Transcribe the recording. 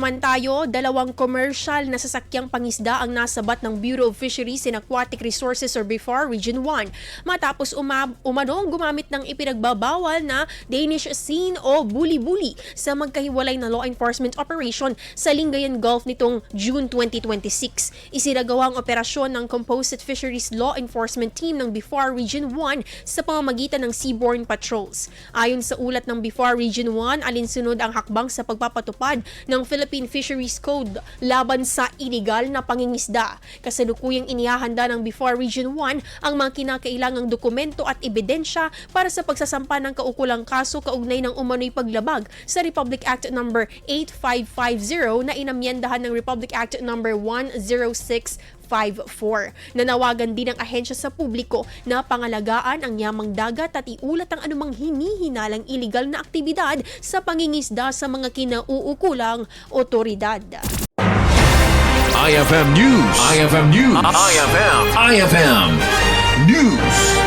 Tayo, dalawang commercial na sasakyang pangisda ang nasabat ng Bureau of Fisheries and Aquatic Resources or BFAR Region 1 matapos umanong gumamit ng ipinagbabawal na Danish seine o buli-buli sa magkahiwalay na law enforcement operation sa Lingayen Gulf nitong June 2026. Isinagawa ang operasyon ng Composite Fisheries Law Enforcement Team ng BFAR Region 1 sa pamamagitan ng seaborne patrols. Ayon sa ulat ng BFAR Region 1, alinsunod ang hakbang sa pagpapatupad ng Philippine Fisheries Code laban sa ilegal na pangingisda. Kasalukuyang inihahanda ng BFAR Region 1 ang mga kinakailangang dokumento at ebidensya para sa pagsasampa ng kaukulang kaso kaugnay ng umano'y paglabag sa Republic Act No. 8550 na inamyendahan ng Republic Act No. 10654. Nanawagan din ang ahensya sa publiko na pangalagaan ang yamang dagat at iulat ang anumang hinihinalang iligal na aktibidad sa pangingisda sa mga kinauukulang otoridad. IFM News. IFM News. IFM News.